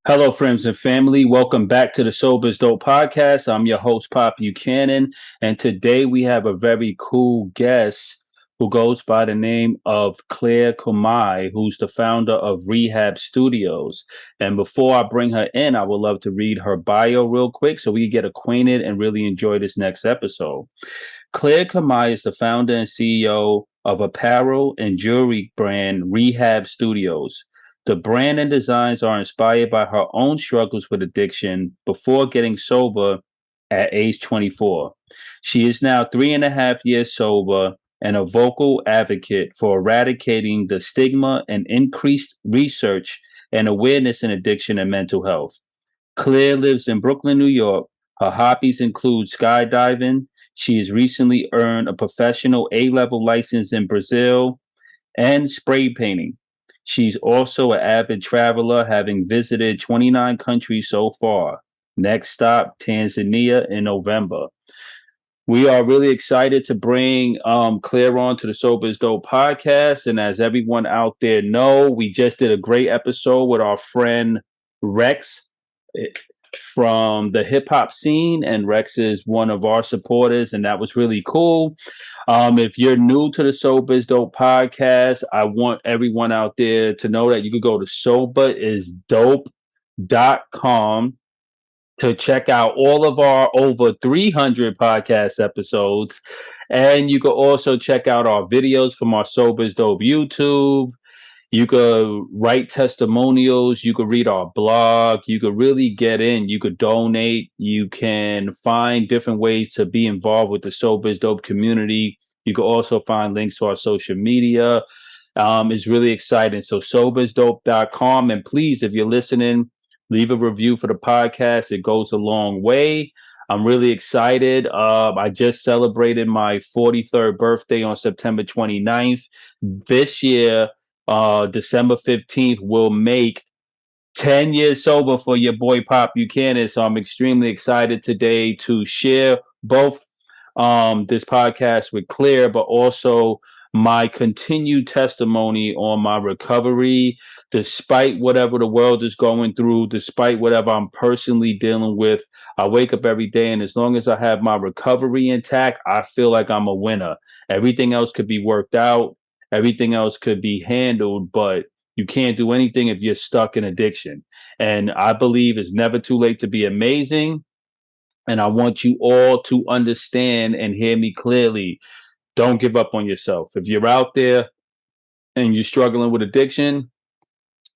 Hello, friends and family. Welcome back to the Sober is Dope podcast. I'm your host, POP Buchanan, and today we have a very cool guest who goes by the name of Claire Comai, who's the founder of Rehab Studios. And before I bring her in, I would love to read her bio real quick so we can get acquainted and really enjoy this next episode. Claire Comai is the founder and CEO of apparel and jewelry brand Rehab Studios. The brand and designs are inspired by her own struggles with addiction before getting sober at age 24. She is now 3.5 years sober and a vocal advocate for eradicating the stigma and increased research and awareness in addiction and mental health. Claire lives in Brooklyn, New York. Her hobbies include skydiving. She has recently earned a professional A-level license in Brazil and spray painting. She's also an avid traveler, having visited 29 countries so far. Next stop, Tanzania in November. We are really excited to bring Claire on to the Sober is Dope podcast. And as everyone out there know, we just did a great episode with our friend Rex from the hip hop scene, and Rex is one of our supporters, and that was really cool. If you're new to the Sober is Dope podcast, I want everyone out there to know that you could go to soberisdope.com to check out all of our over 300 podcast episodes. And you can also check out our videos from our Sober is Dope YouTube. You could write testimonials. You could read our blog. You could really get in. You could donate. You can find different ways to be involved with the Sober is Dope community. You could also find links to our social media. It's really exciting. So soberisdope.com. And please, if you're listening, leave a review for the podcast. It goes a long way. I'm really excited. I just celebrated my 43rd birthday on September 29th. This year, December 15th will make 10 years sober for your boy Pop Buchanan. So I'm extremely excited today to share both this podcast with Claire, but also my continued testimony on my recovery, despite whatever the world is going through, despite whatever I'm personally dealing with. I wake up every day, and as long as I have my recovery intact, I feel like I'm a winner. Everything else could be worked out. Everything else could be handled, but you can't do anything if you're stuck in addiction. And I believe it's never too late to be amazing. And I want you all to understand and hear me clearly. Don't give up on yourself. If you're out there and you're struggling with addiction,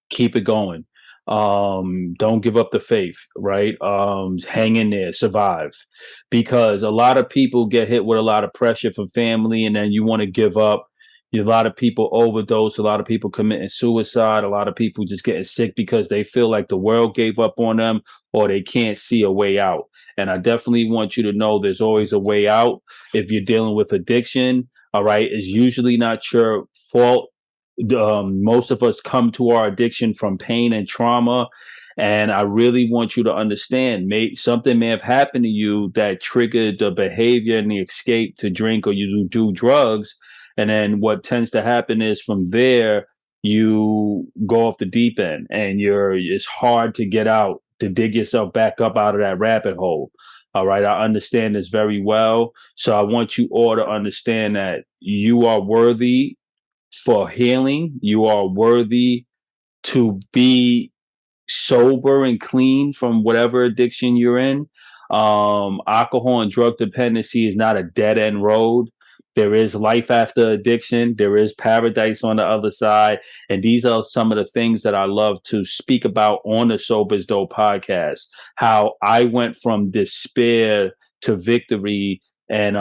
keep it going. Don't give up the faith, right? Hang in there, survive. Because a lot of people get hit with a lot of pressure from family, and then you want to give up. A lot of people overdose, a lot of people committing suicide, a lot of people just getting sick because they feel like the world gave up on them or they can't see a way out. And I definitely want you to know there's always a way out. If you're dealing with addiction, all right, it's usually not your fault. Most of us come to our addiction from pain and trauma. And I really want you to understand, something may have happened to you that triggered the behavior and the escape to drink or you do drugs. And then what tends to happen is from there, you go off the deep end and it's hard to get out, to dig yourself back up out of that rabbit hole. All right. I understand this very well. So I want you all to understand that you are worthy for healing. You are worthy to be sober and clean from whatever addiction you're in. Alcohol and drug dependency is not a dead end road. There is life after addiction. There is paradise on the other side. And these are some of the things that I love to speak about on the Sober is Dope podcast. How I went from despair to victory, and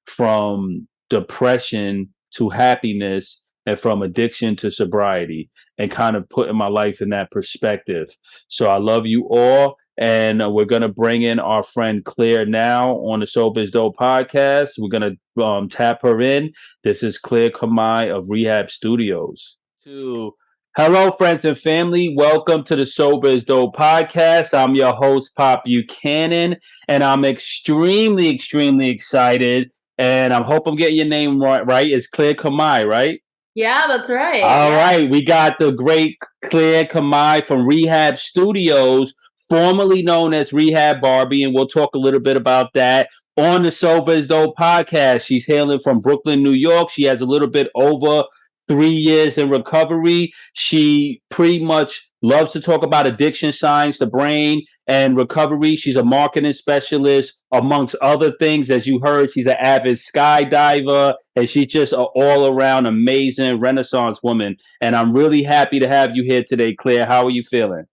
from depression to happiness, and from addiction to sobriety, and kind of putting my life in that perspective. So I love you all. And we're going to bring in our friend Claire now on the Sober is Dope podcast. We're going to tap her in. This is Claire Comai of Rehab Studios. Hello, friends and family. Welcome to the Sober is Dope podcast. I'm your host, Pop Buchanan, and I'm extremely, extremely excited. And I hope I'm getting your name right. It's Claire Comai, right? Yeah, that's right. All Yeah. right, we got the great Claire Comai from Rehab Studios, formerly known as Rehab Barbie, and we'll talk a little bit about that on the Sober as Though podcast. She's hailing from Brooklyn, New York. She has a little bit over 3 years in recovery. She pretty much loves to talk about addiction science, the brain, and recovery. She's a marketing specialist, amongst other things. As you heard, she's an avid skydiver, and she's just an all around amazing Renaissance woman. And I'm really happy to have you here today, Claire. How are you feeling?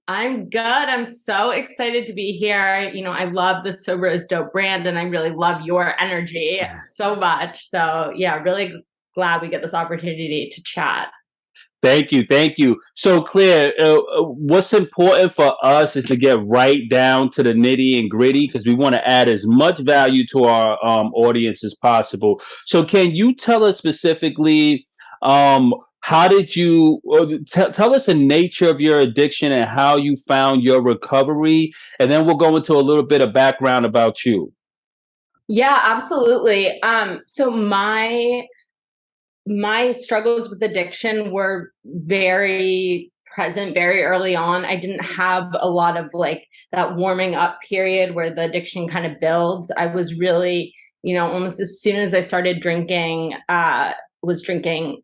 I'm good. I'm so excited to be here. I love the Sober is Dope brand, and I really love your energy so much. So yeah, really glad we get this opportunity to chat. Thank you, thank you. So, Claire, what's important for us is to get right down to the nitty and gritty because we want to add as much value to our audience as possible. So, can you tell us specifically how did you tell us the nature of your addiction and how you found your recovery, and then we'll go into a little bit of background about you. Yeah, absolutely. So my struggles with addiction were very present very early on. I didn't have a lot of like that warming up period where the addiction kind of builds. I was really, almost as soon as I started drinking, was drinking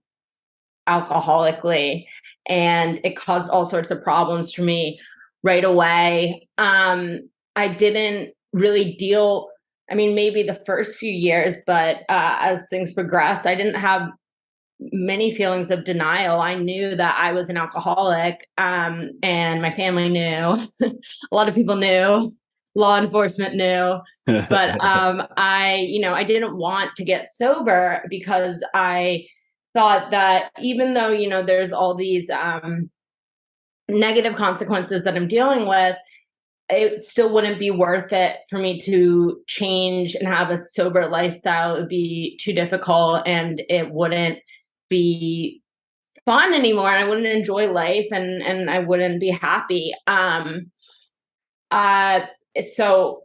alcoholically, and it caused all sorts of problems for me right away. I didn't really deal, I mean, maybe the first few years, but as things progressed, I didn't have many feelings of denial. I knew that I was an alcoholic, and my family knew. A lot of people knew. Law enforcement knew. But I didn't want to get sober because I thought that even though, there's all these negative consequences that I'm dealing with, it still wouldn't be worth it for me to change and have a sober lifestyle. It would be too difficult, and it wouldn't be fun anymore. I wouldn't enjoy life, and I wouldn't be happy. So,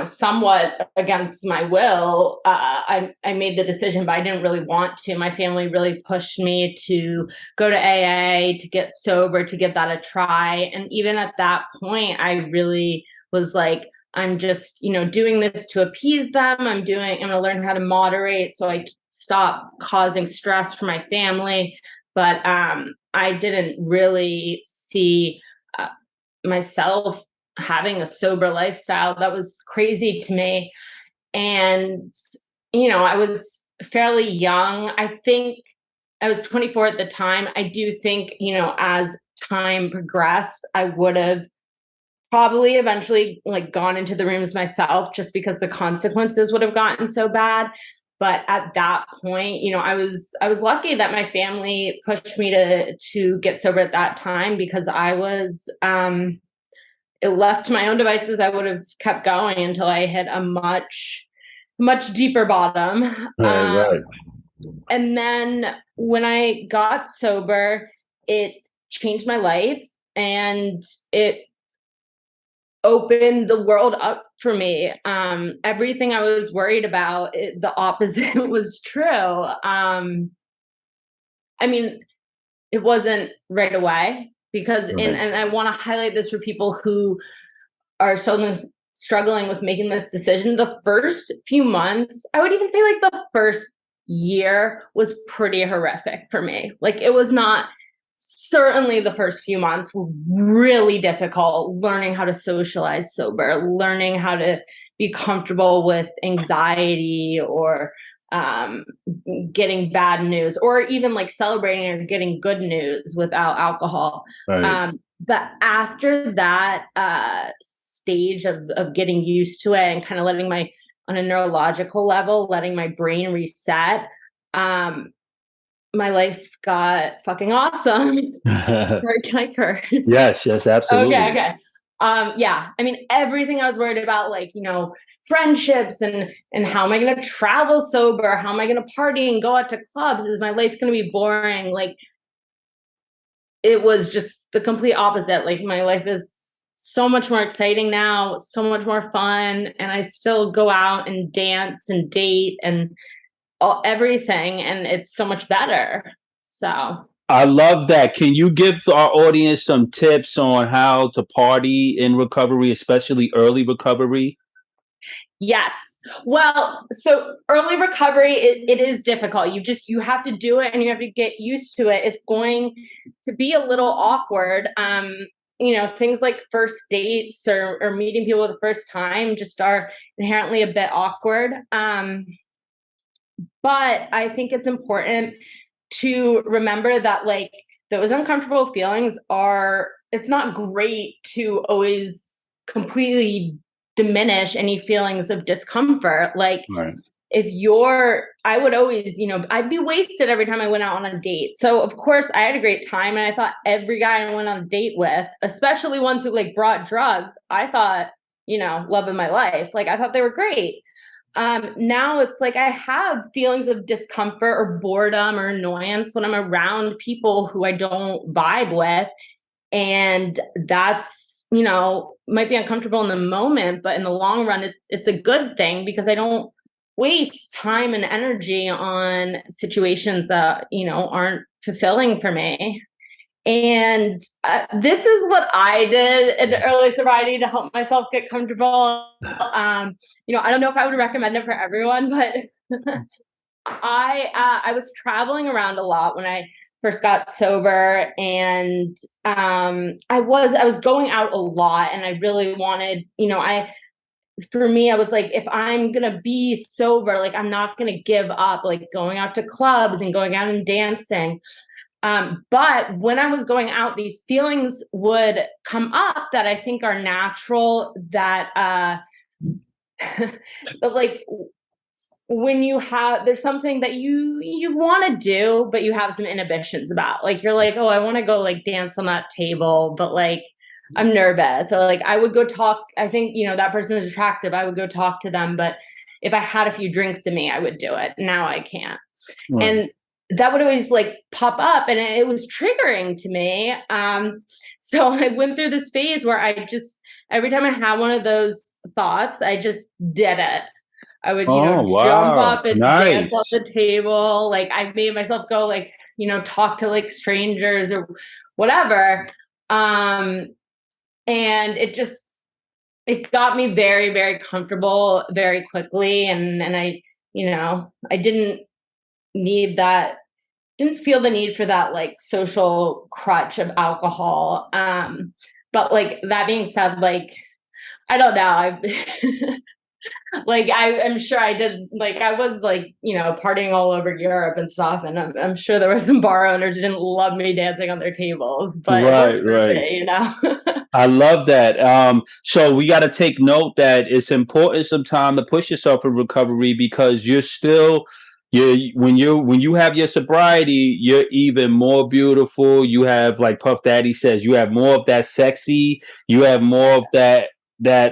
somewhat against my will, I made the decision, but I didn't really want to. My family really pushed me to go to AA, to get sober, to give that a try. And even at that point, I really was like, I'm just, doing this to appease them. I'm going to learn how to moderate so I stop causing stress for my family. But I didn't really see myself having a sober lifestyle. That was crazy to me. And, I was fairly young. I think I was 24 at the time. I do think, as time progressed, I would have probably eventually like gone into the rooms myself, just because the consequences would have gotten so bad. But at that point, I was lucky that my family pushed me to get sober at that time, because I was left to my own devices, I would have kept going until I hit a much deeper bottom. Right. And then when I got sober, it changed my life, and it opened the world up for me. Everything I was worried about, the opposite was true. I mean, it wasn't right away, because and I want to highlight this for people who are struggling with making this decision. The first few months, I would even say like the first year, was pretty horrific for me. Like, it was not, certainly the first few months were really difficult, learning how to socialize sober, learning how to be comfortable with anxiety, or getting bad news, or even like celebrating or getting good news without alcohol. Right. But after that stage of getting used to it, and kind of letting on a neurological level, letting my brain reset, my life got fucking awesome. Can I curse? Yes, absolutely. Okay. Yeah, I mean, everything I was worried about, like, friendships and how am I going to travel sober? How am I going to party and go out to clubs? Is my life going to be boring? Like, it was just the complete opposite. Like, my life is so much more exciting now, so much more fun. And I still go out and dance and date and everything, and it's so much better. So I love that. Can you give our audience some tips on how to party in recovery, especially early recovery? yes. Well, so early recovery, it is difficult. You have to do it and you have to get used to it. It's going to be a little awkward. Things like first dates or meeting people the first time just are inherently a bit awkward. But I think it's important to remember that, like, those uncomfortable feelings it's not great to always completely diminish any feelings of discomfort. Like, Right. I would always, I'd be wasted every time I went out on a date. So of course I had a great time, and I thought every guy I went on a date with, especially ones who like brought drugs, I thought, love of my life. Like, I thought they were great. Now it's like I have feelings of discomfort or boredom or annoyance when I'm around people who I don't vibe with. And that's, might be uncomfortable in the moment, but in the long run, it's a good thing because I don't waste time and energy on situations that, aren't fulfilling for me. And this is what I did in early sobriety to help myself get comfortable. I don't know if I would recommend it for everyone, but I was traveling around a lot when I first got sober, and I was going out a lot, and I really wanted, for me, I was like, if I'm gonna be sober, like, I'm not gonna give up like going out to clubs and going out and dancing. But when I was going out, these feelings would come up that I think are natural, that but like, when there's something that you want to do, but you have some inhibitions about, like, you're like, oh, I want to go like dance on that table, but like, I'm nervous. Or like, I would go talk, I think, that person is attractive, I would go talk to them, but if I had a few drinks in me, I would do it. Now I can't. Right. And that would always like pop up, and it was triggering to me. So I went through this phase where every time I had one of those thoughts, I just did it. I would, jump up and dance on the table. Like, I made myself go, like, talk to like strangers or whatever. And it got me very, very comfortable very quickly. And I, I didn't feel the need for that like social crutch of alcohol. But like, that being said, like, I don't know. Like, I'm sure I did, like, I was like, partying all over Europe and stuff. And I'm sure there were some bar owners who didn't love me dancing on their tables, but right. I love that. So we got to take note that it's important sometimes to push yourself in recovery, because when you have your sobriety, you're even more beautiful. You have, like Puff Daddy says, you have more of that sexy, you have more of that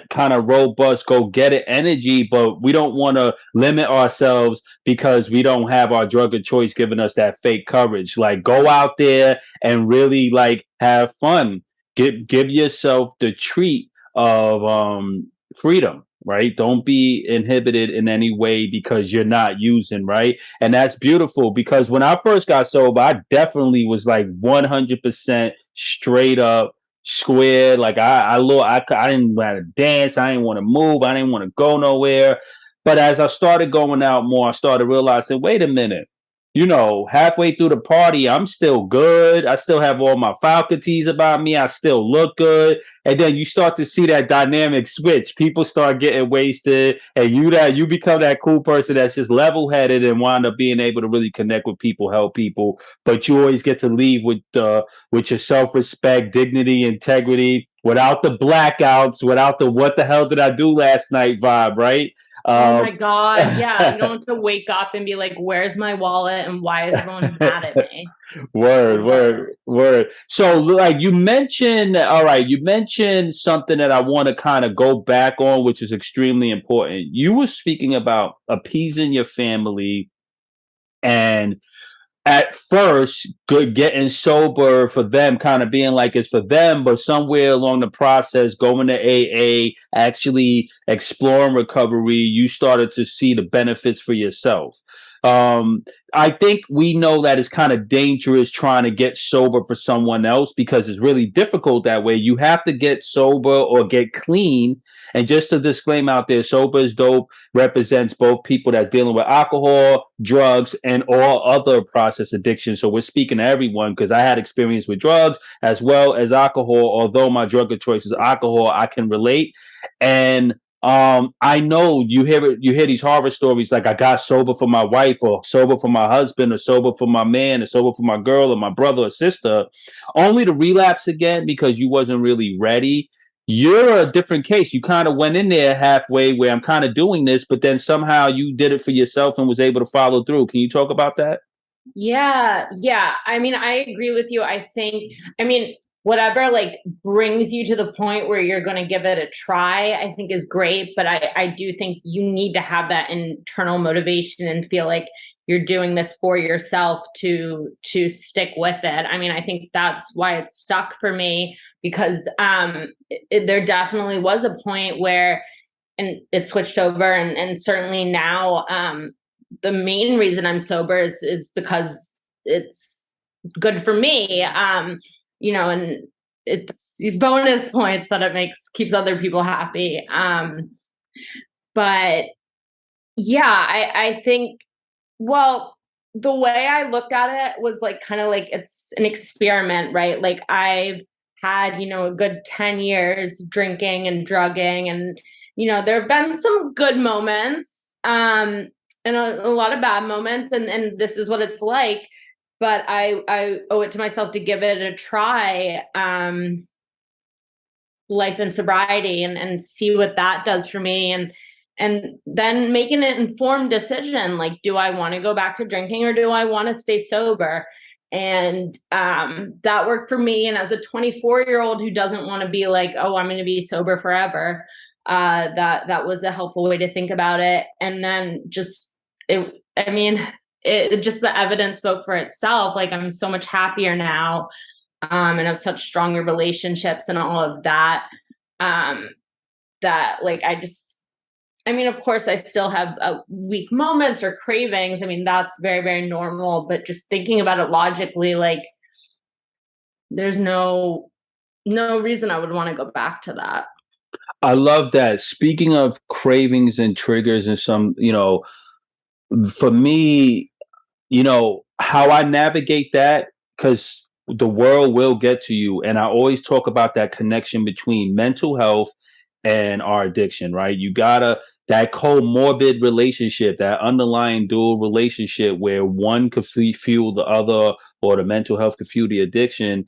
kind of robust go get it energy. But we don't want to limit ourselves because we don't have our drug of choice giving us that fake courage. Like, go out there and really like have fun. Give yourself the treat of freedom, right? Don't be inhibited in any way because you're not using, right? And that's beautiful, because when I first got sober, I definitely was like 100% straight up square. Like, I didn't want to dance, I didn't want to move, I didn't want to go nowhere. But as I started going out more, I started realizing, wait a minute, halfway through the party, I'm still good. I still have all my faculties about me. I still look good. And then you start to see that dynamic switch. People start getting wasted, and you become that cool person that's just level-headed and wind up being able to really connect with people, help people. But you always get to leave with your self-respect, dignity, integrity, without the blackouts, without the "what the hell did I do last night" vibe, right? Oh my God. Yeah. You don't have to wake up and be like, where's my wallet and why is everyone mad at me? Word. So, like, you mentioned something that I want to kind of go back on, which is extremely important. You were speaking about appeasing your family, and at first getting sober for them, kind of being like it's for them, but somewhere along the process, going to AA, actually exploring recovery, you started to see the benefits for yourself. I think we know that it's kind of dangerous trying to get sober for someone else because it's really difficult that way. You have to get sober or get clean. And just to disclaim out there, Sober is Dope represents both people that are dealing with alcohol, drugs, and all other process addictions. So we're speaking to everyone because I had experience with drugs as well as alcohol. Although my drug of choice is alcohol, I can relate. And I know you hear these horror stories like I got sober for my wife or sober for my husband or sober for my man or sober for my girl or my brother or sister, only to relapse again because you wasn't really ready. You're a different case. You kind of went in there halfway where I'm kind of doing this, but then somehow you did it for yourself and was able to follow through. Can you talk about that? Yeah. I mean, I agree with you. I mean, whatever like brings you to the point where you're going to give it a try, I think is great. But I do think you need to have that internal motivation and feel like you're doing this for yourself to stick with it. I mean, I think that's why it stuck for me because there definitely was a point where, and it switched over, and certainly now, the main reason I'm sober is because it's good for me. And it's bonus points that it keeps other people happy. But yeah, I think, well, the way I looked at it was like kind of like it's an experiment, right? Like I've had, a good 10 years drinking and drugging, and there have been some good moments. And a lot of bad moments, and this is what it's like. But I owe it to myself to give it a try, life and sobriety, and see what that does for me, and then making an informed decision. Like, do I want to go back to drinking or do I want to stay sober? And that worked for me. And as a 24-year-old who doesn't want to be like, oh, I'm going to be sober forever, that was a helpful way to think about it. And then just just the evidence spoke for itself. Like I'm so much happier now, and have such stronger relationships and all of that. That like of course I still have weak moments or cravings. I mean, that's very, very normal. But just thinking about it logically, like there's no reason I would want to go back to that. I love that. Speaking of cravings and triggers and some, for me, how I navigate that, because the world will get to you. And I always talk about that connection between mental health and our addiction, right? You gotta, that comorbid relationship, that underlying dual relationship where one could fuel the other or the mental health could fuel the addiction.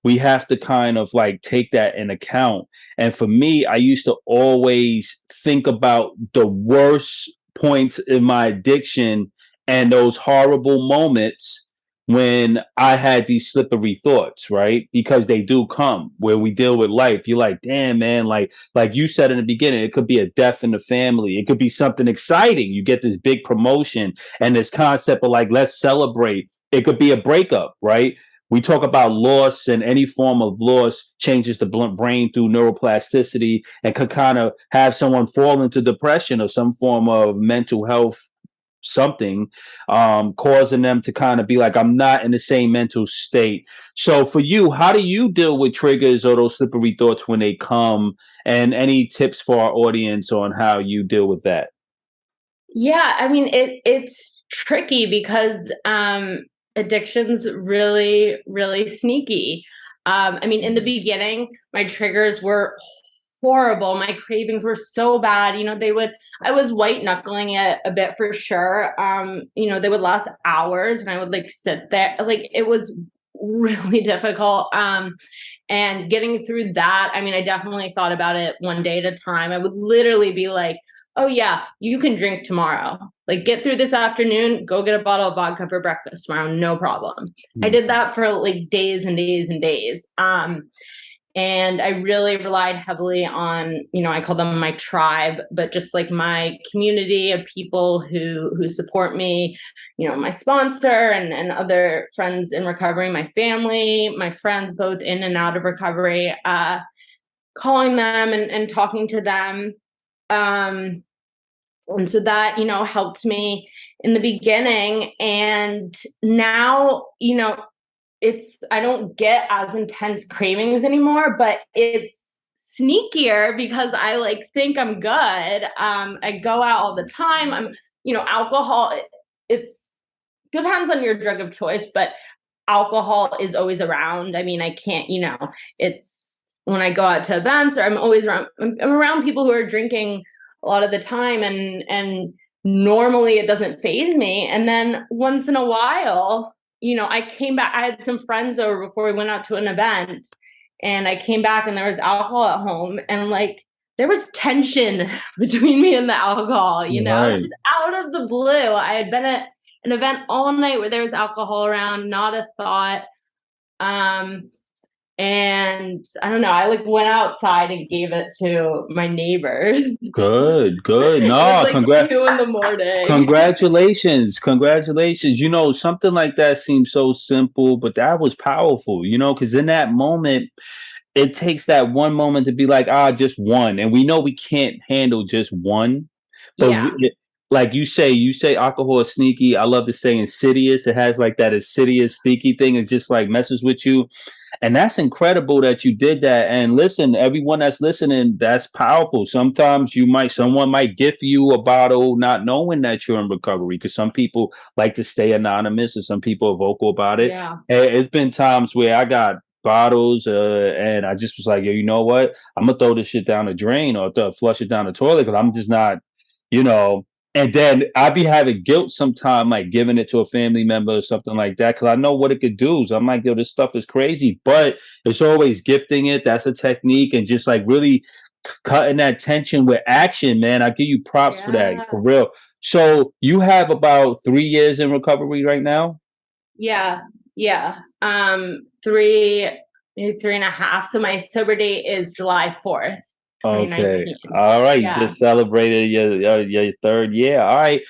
We have to kind of like take that in account. And for me, I used to always think about the worst points in my addiction and those horrible moments when I had these slippery thoughts, right? Because they do come where we deal with life. You're like, damn, man, like you said in the beginning, it could be a death in the family. It could be something exciting. You get this big promotion and this concept of like, let's celebrate. It could be a breakup, right? We talk about loss, and any form of loss changes the brain through neuroplasticity and could kind of have someone fall into depression or some form of mental health something, causing them to kind of be like, I'm not in the same mental state. So for you, how do you deal with triggers or those slippery thoughts when they come? And any tips for our audience on how you deal with that? Yeah, I mean, it's tricky because addiction's really, really sneaky. In the beginning, my triggers were horrible. My cravings were so bad. I was white knuckling it a bit for sure. They would last hours and I would like sit there. Like it was really difficult. And getting through that, I definitely thought about it one day at a time. I would literally be like, oh yeah, you can drink tomorrow. Like get through this afternoon, go get a bottle of vodka for breakfast tomorrow, no problem. I did that for like days and days and days. And I really relied heavily on, I call them my tribe, but just like my community of people who support me, my sponsor and other friends in recovery, my family, my friends, both in and out of recovery, calling them and talking to them. And so that, helped me in the beginning. And now, I don't get as intense cravings anymore, but it's sneakier because I like think I'm good. I go out all the time. Alcohol, it's depends on your drug of choice, but alcohol is always around. I mean, I can't, it's when I go out to events or I'm around people who are drinking a lot of the time, and normally it doesn't faze me. And then once in a while, I came back, I had some friends over before we went out to an event, and I came back and there was alcohol at home, and like there was tension between me and the alcohol, Right. just out of the blue. I had been at an event all night where there was alcohol around, not a thought. And I don't know, I like went outside and gave it to my neighbors. Good, good. It was No, like 2 a.m. congratulations. Something like that seems so simple, but that was powerful, because in that moment, it takes that one moment to be like, just one. And we know we can't handle just one. But Yeah. like you say alcohol is sneaky. I love to say insidious. It has like that insidious, sneaky thing. It just like messes with you. And that's incredible that you did that. And listen, everyone that's listening, that's powerful. Sometimes someone might gift you a bottle not knowing that you're in recovery, because some people like to stay anonymous and some people are vocal about it. Yeah. It's been times where I got bottles and I just was like, yo, you know what? I'm gonna throw this shit down the drain or flush it down the toilet because I'm just not, you know, and then I'd be having guilt sometime, like giving it to a family member or something like that, because I know what it could do. So I'm like, yo, this stuff is crazy. But it's always gifting it. That's a technique. And just like really cutting that tension with action, man. I give you props for that, Yeah. for real. So you have about 3 years in recovery right now? Yeah. Yeah. Maybe 3.5. So my sober date is July 4th, Okay. 2019. All right. You Yeah. just celebrated your third year. All right.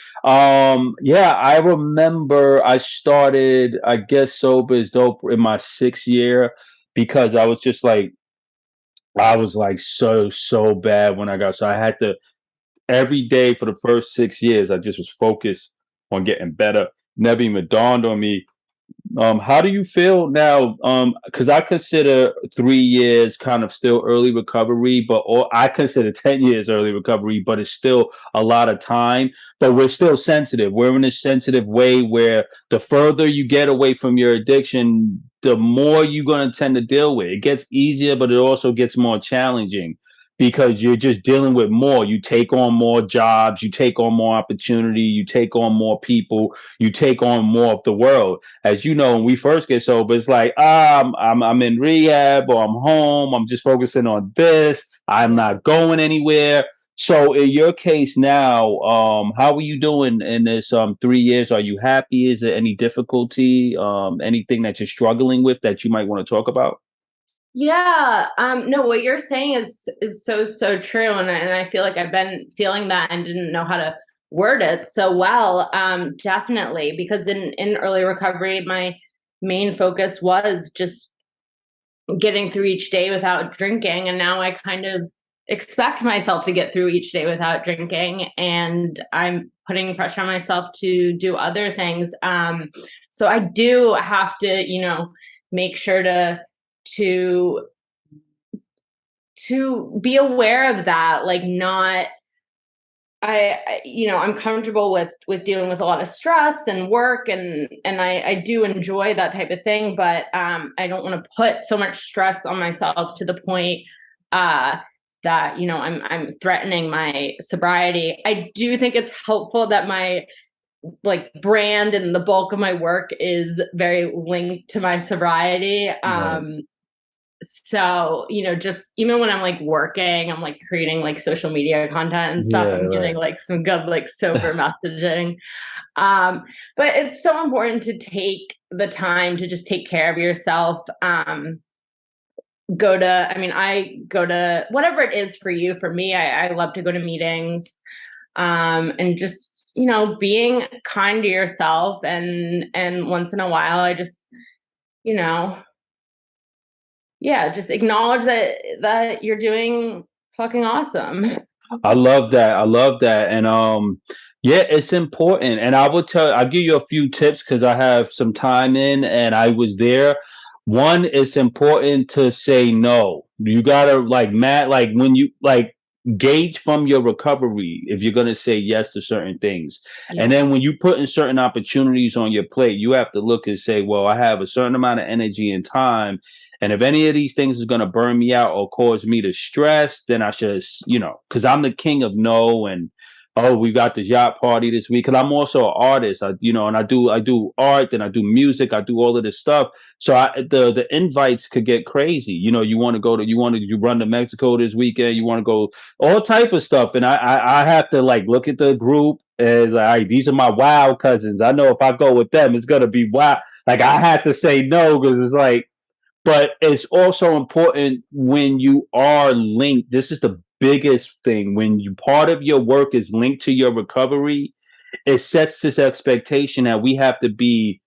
Yeah, I remember I started, I guess, sober is dope in my 6th year because I was like so bad when I got, so I had to every day for the first 6 years, I just was focused on getting better. Never even dawned on me how do you feel now? Because I consider 3 years kind of still early recovery, or I consider 10 years early recovery, but it's still a lot of time. But we're still sensitive. We're in a sensitive way where the further you get away from your addiction, the more you're going to tend to deal with. It gets easier, but it also gets more challenging because you're just dealing with more. You take on more jobs, you take on more opportunity, you take on more people, you take on more of the world. As you know, when we first get sober, it's like, I'm in rehab or I'm home. I'm just focusing on this. I'm not going anywhere. So in your case now, how are you doing in this 3 years? Are you happy? Is there any difficulty? Anything that you're struggling with that you might want to talk about? Yeah. No, what you're saying is so true. And I feel like I've been feeling that and didn't know how to word it so well. Definitely, because in early recovery, my main focus was just getting through each day without drinking. And now I kind of expect myself to get through each day without drinking. And I'm putting pressure on myself to do other things. So I do have to, make sure to be aware of that, like not I'm comfortable with dealing with a lot of stress and work, and I do enjoy that type of thing, but I don't want to put so much stress on myself to the point that I'm threatening my sobriety. I do think it's helpful that my like brand and the bulk of my work is very linked to my sobriety. Right. So just even when I'm like working, I'm like creating like social media content and stuff, Yeah, I'm getting right. like some good like sober messaging. But it's so important to take the time to just take care of yourself. I go to whatever it is for you. For me, I love to go to meetings, and just being kind to yourself, and once in a while I just you know yeah, just acknowledge that you're doing fucking awesome. I love that. I love that. And yeah, it's important. And I'll give you a few tips because I have some time in and I was there. One, it's important to say no. You gotta like Matt, like when you like gauge from your recovery if you're gonna say yes to certain things. And Yeah. then when you put in certain opportunities on your plate, you have to look and say, well, I have a certain amount of energy and time, and if any of these things is going to burn me out or cause me to stress, then I should, because I'm the king of no. And oh, we got this yacht party this week. Because I'm also an artist, and I do art, and I do music, I do all of this stuff. So the invites could get crazy. You run to Mexico this weekend. You want to go all type of stuff, and I have to like look at the group and like, all right, these are my wild cousins. I know if I go with them, it's gonna be wild. Like I had to say no because it's like, but it's also important when you are linked. This is the biggest thing. When you part of your work is linked to your recovery, it sets this expectation that we have to be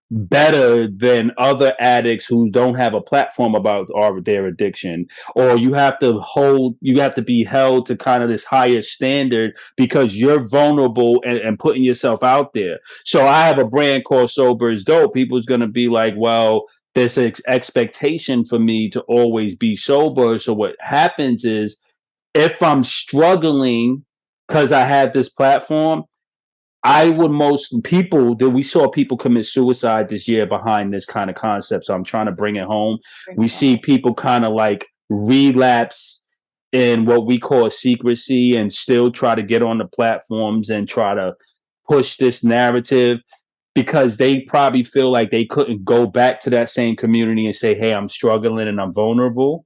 better than other addicts who don't have a platform about their addiction, or you have to be held to kind of this higher standard because you're vulnerable and putting yourself out there. So I have a brand called Sober is Dope. People's going to be like, well, there's an expectation for me to always be sober. So what happens is if I'm struggling because I have this platform, I would most people that we saw people commit suicide this year behind this kind of concept. So I'm trying to bring it home. We see people kind of like relapse in what we call secrecy and still try to get on the platforms and try to push this narrative because they probably feel like they couldn't go back to that same community and say, hey, I'm struggling and I'm vulnerable,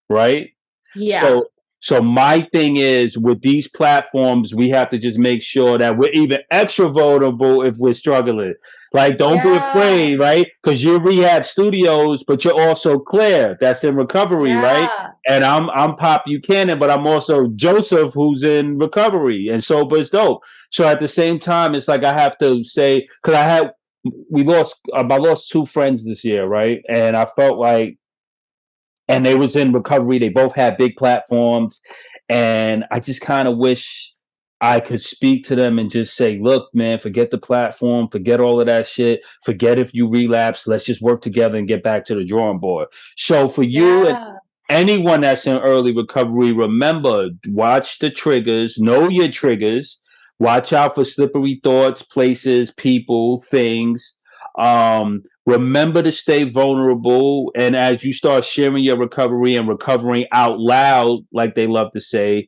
right? Yeah. So my thing is with these platforms, we have to just make sure that we're even extra vulnerable if we're struggling. Like, don't be Yeah. afraid, right? Because you're Rehab Studios, but you're also Claire, that's in recovery, right? Yeah. And I'm Pop Buchanan, but I'm also Joseph, who's in recovery, and Sober is Dope. So at the same time, it's like I have to say because I lost two friends this year, right? And I felt like and they was in recovery. They both had big platforms, and I just kind of wish I could speak to them and just say, "Look, man, forget the platform, forget all of that shit, forget if you relapse. Let's just work together and get back to the drawing board." So for you and Yeah. anyone that's in early recovery, remember, watch the triggers, know your triggers, watch out for slippery thoughts, places, people, things. Remember to stay vulnerable. And as you start sharing your recovery and recovering out loud, like they love to say,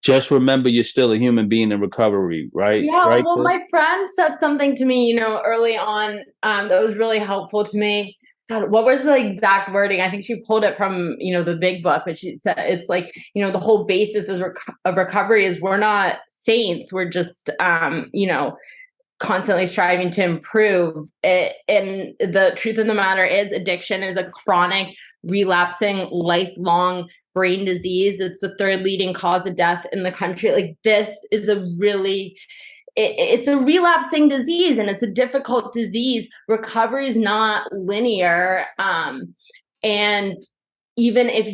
just remember you're still a human being in recovery, right? Yeah, Right, well, Cliff? my friend said something to me, early on, that was really helpful to me. God, what was the exact wording? I think she pulled it from, the big book, but she said it's like, the whole basis of recovery is we're not saints. We're just, constantly striving to improve it. And the truth of the matter is addiction is a chronic, relapsing, lifelong brain disease. It's the third leading cause of death in the country. Like this is it's a relapsing disease and it's a difficult disease. Recovery is not linear. And even if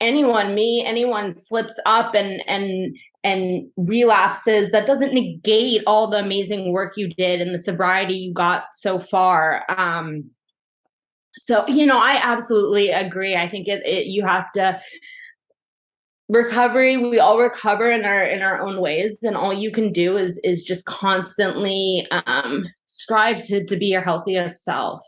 anyone slips up and relapses, that doesn't negate all the amazing work you did and the sobriety you got so far. So, I absolutely agree. I think you have to recovery. We all recover in our own ways, and all you can do is just constantly strive to be your healthiest self.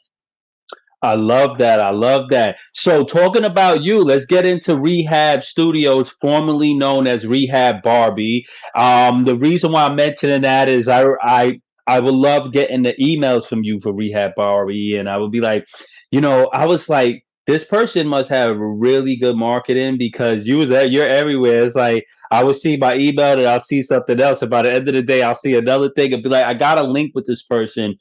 I love that. I love that. So, talking about you, let's get into Rehab Studios, formerly known as Rehab Barbie. The reason why I'm mentioning that is I would love getting the emails from you for Rehab Barbie, and I would be like, I was like, this person must have really good marketing because you're everywhere. It's like I would see my email and I'll see something else, and by the end of the day, I'll see another thing and be like, I got a link with this person.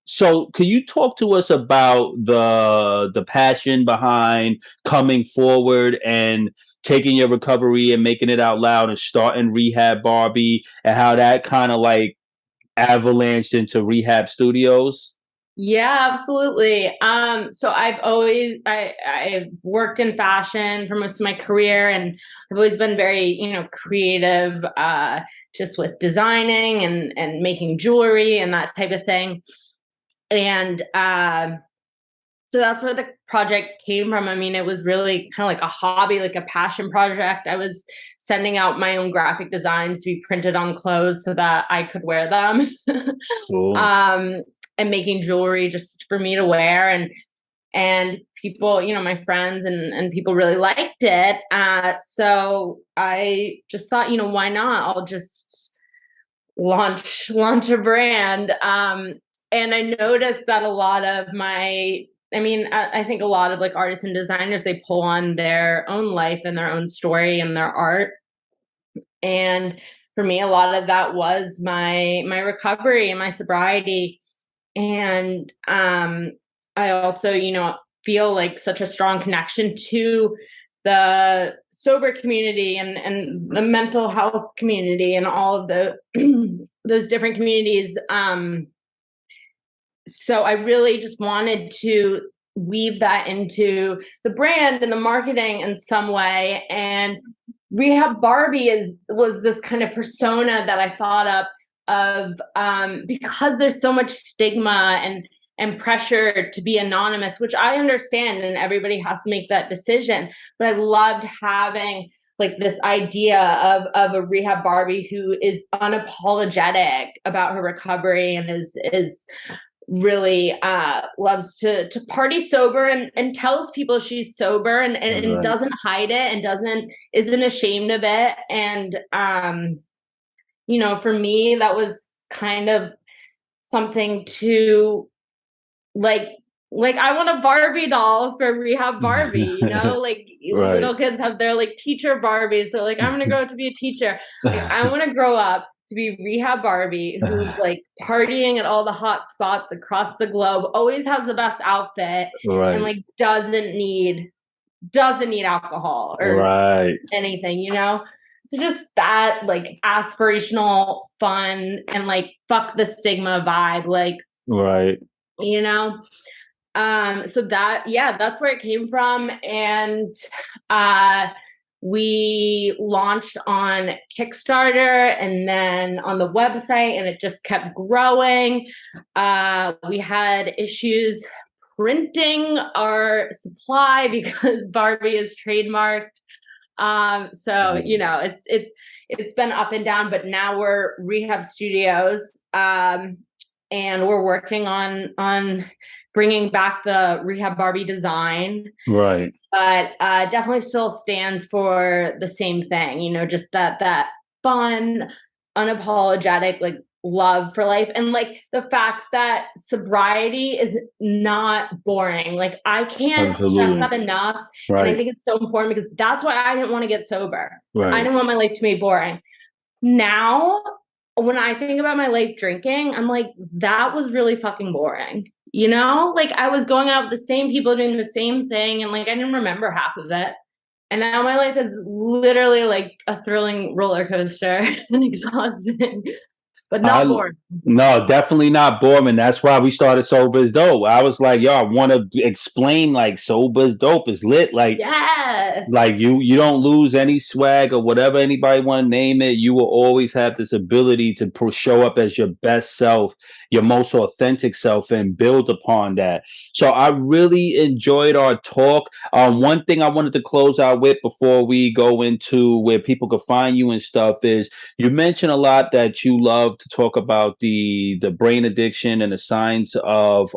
So can you talk to us about the passion behind coming forward and taking your recovery and making it out loud and starting Rehab Barbie and how that kind of like avalanched into Rehab Studios? Yeah, absolutely. So I've worked in fashion for most of my career, and I've always been very, creative, just with designing and making jewelry and that type of thing. And so that's where the project came from. I mean, it was really kind of like a hobby, like a passion project. I was sending out my own graphic designs to be printed on clothes so that I could wear them. Cool. um, and making jewelry just for me to wear. And people, my friends and people really liked it. So I just thought, why not? I'll just launch a brand. And I noticed that a lot of I think a lot of like artists and designers, they pull on their own life and their own story and their art. And for me, a lot of that was my recovery and my sobriety. And I also, feel like such a strong connection to the sober community and the mental health community and all of the those different communities. So I really just wanted to weave that into the brand and the marketing in some way. And Rehab Barbie was this kind of persona that I thought of because there's so much stigma and pressure to be anonymous, which I understand, and everybody has to make that decision. But I loved having like this idea of a rehab Barbie who is unapologetic about her recovery and is really loves to party sober and tells people she's sober and Right. doesn't hide it and isn't ashamed of it. And for me, that was kind of something to like I want a Barbie doll for Rehab Barbie, like Right. little kids have their like teacher Barbies. So like, I'm gonna go to be a teacher. Like, I want to grow up to be Rehab Barbie, who's like partying at all the hot spots across the globe, always has the best outfit, and Right. like doesn't need alcohol or Right. anything. So just that like aspirational fun and like fuck the stigma vibe, like, Right. you know so that's where it came from. And we launched on Kickstarter and then on the website, and it just kept growing. We had issues printing our supply because Barbie is trademarked. So it's been up and down, but now we're Rehab Studios, and we're working on bringing back the Rehab Barbie design. Right. But definitely still stands for the same thing, just that fun, unapologetic, like love for life, and like the fact that sobriety is not boring. Like I can't stress Absolutely. that enough. And I Right. think it's so important because that's why I didn't want to get sober. So I Right. didn't want my life to be boring. Now, when I think about my life drinking, I'm like, that was really fucking boring. Like I was going out with the same people doing the same thing, and like I didn't remember half of it. And now my life is literally like a thrilling roller coaster and exhausting, but not I boring. No, definitely not boring. That's why we started Sober is Dope. I was like, yo, I want to explain like Sober is Dope is lit. Yeah. Like you don't lose any swag or whatever anybody want to name it. You will always have this ability to show up as your best self, your most authentic self, and build upon that. So I really enjoyed our talk. One thing I wanted to close out with before we go into where people can find you and stuff is you mentioned a lot that you love to talk about the brain addiction and the signs of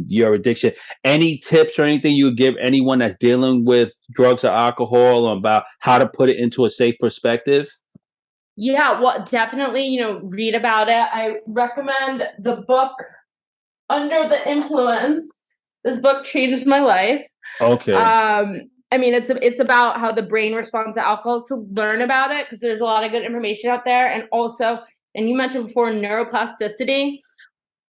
your addiction. Any tips or anything you would give anyone that's dealing with drugs or alcohol about how to put it into a safe perspective? Yeah, well, definitely, read about it. I recommend the book Under the Influence. This book changed my life. Okay. I mean, it's about how the brain responds to alcohol. So learn about it because there's a lot of good information out there. And also, and you mentioned before, neuroplasticity.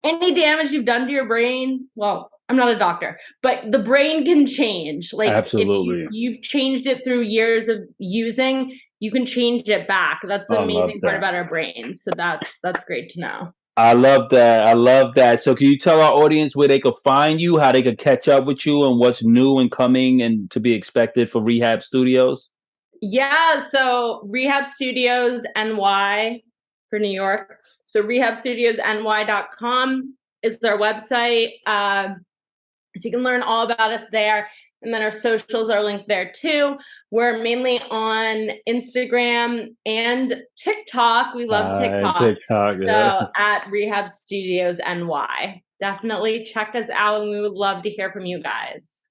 Any damage you've done to your brain, well, I'm not a doctor, but the brain can change. Like if Absolutely. you've changed it through years of using, you can change it back. That's the I love amazing part that. about our brains. So that's great to know. I love that. I love that. So can you tell our audience where they could find you, how they could catch up with you, and what's new and coming and to be expected for Rehab Studios? Yeah, so Rehab Studios NY for New York. So rehabstudiosny.com is our website. So you can learn all about us there. And then our socials are linked there too. We're mainly on Instagram and TikTok. We love TikTok. TikTok, yeah. So at Rehab Studios NY. Definitely check us out, and we would love to hear from you guys.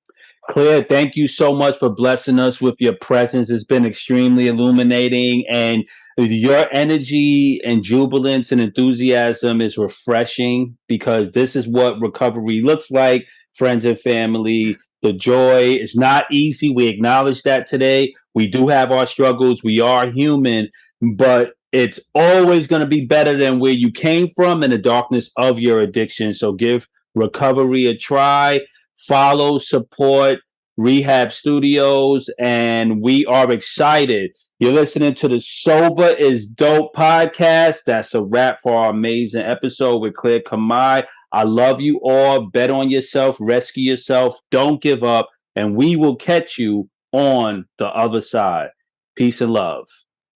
Claire, thank you so much for blessing us with your presence. It's been extremely illuminating, and your energy and jubilance and enthusiasm is refreshing, because this is what recovery looks like, friends and family. The joy is not easy. We acknowledge that today. We do have our struggles. We are human, but it's always going to be better than where you came from in the darkness of your addiction. So give recovery a try. Follow, support Rehab Studios, and we are excited. You're listening to the Sober is Dope podcast. That's a wrap for our amazing episode with Claire Comai. I love you all. Bet on yourself, rescue yourself, don't give up, and we will catch you on the other side. Peace and love.